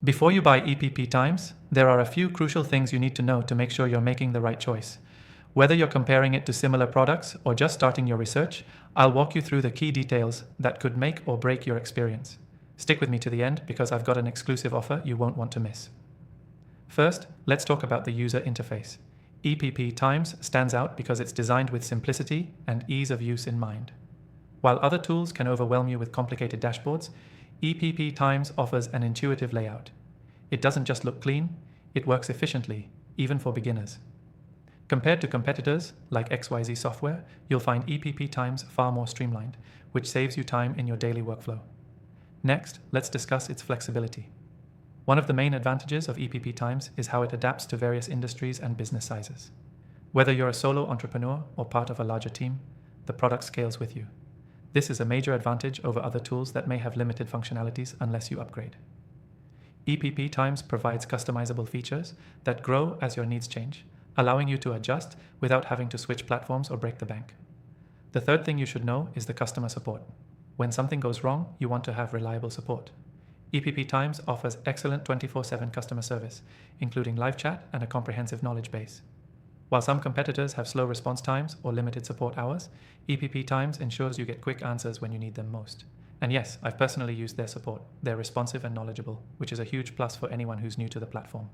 Before you buy EPP Times, there are a few crucial things you need to know to make sure you're making the right choice. Whether you're comparing it to similar products or just starting your research, I'll walk you through the key details that could make or break your experience. Stick with me to the end because I've got an exclusive offer you won't want to miss. First, let's talk about the user interface. EPP Times stands out because it's designed with simplicity and ease of use in mind. While other tools can overwhelm you with complicated dashboards, EPP Times offers an intuitive layout. It doesn't just look clean, it works efficiently, even for beginners. Compared to competitors like XYZ Software, you'll find EPP Times far more streamlined, which saves you time in your daily workflow. Next, let's discuss its flexibility. One of the main advantages of EPP Times is how it adapts to various industries and business sizes. Whether you're a solo entrepreneur or part of a larger team, the product scales with you. This is a major advantage over other tools that may have limited functionalities unless you upgrade. EPP Times provides customizable features that grow as your needs change, allowing you to adjust without having to switch platforms or break the bank. The third thing you should know is the customer support. When something goes wrong, you want to have reliable support. EPP Times offers excellent 24/7 customer service, including live chat and a comprehensive knowledge base. While some competitors have slow response times or limited support hours, EPP Times ensures you get quick answers when you need them most. And yes, I've personally used their support. They're responsive and knowledgeable, which is a huge plus for anyone who's new to the platform.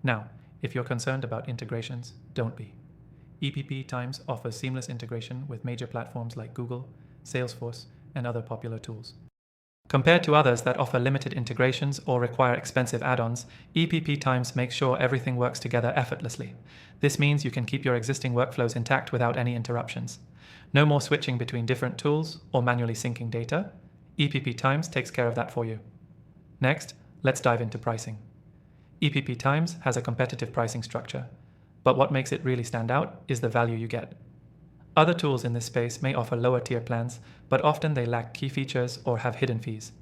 Now, if you're concerned about integrations, don't be. EPP Times offers seamless integration with major platforms like Google, Salesforce, and other popular tools. Compared to others that offer limited integrations or require expensive add-ons, EPP Times makes sure everything works together effortlessly. This means you can keep your existing workflows intact without any interruptions. No more switching between different tools or manually syncing data. EPP Times takes care of that for you. Next, let's dive into pricing. EPP Times has a competitive pricing structure, but what makes it really stand out is the value you get. Other tools in this space may offer lower tier plans, but often they lack key features or have hidden fees.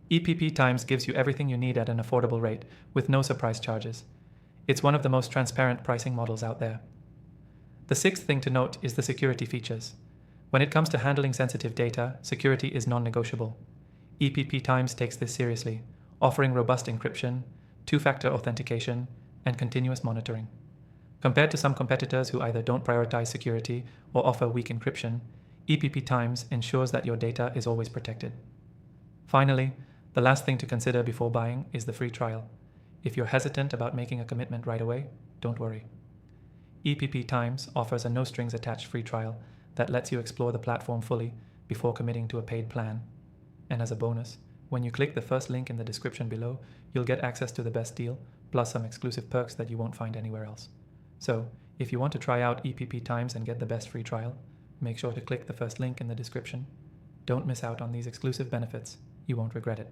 EPP Times gives you everything you need at an affordable rate, with no surprise charges. It's one of the most transparent pricing models out there. The sixth thing to note is the security features. When it comes to handling sensitive data, security is non-negotiable. EPP Times takes this seriously, offering robust encryption, two-factor authentication, and continuous monitoring. Compared to some competitors who either don't prioritize security or offer weak encryption, EPP Times ensures that your data is always protected. Finally, the last thing to consider before buying is the free trial. If you're hesitant about making a commitment right away, don't worry. EPP Times offers a no-strings-attached free trial that lets you explore the platform fully before committing to a paid plan. And as a bonus, when you click the first link in the description below, you'll get access to the best deal, plus some exclusive perks that you won't find anywhere else. So, if you want to try out EPP Times and get the best free trial, make sure to click the first link in the description. Don't miss out on these exclusive benefits. You won't regret it.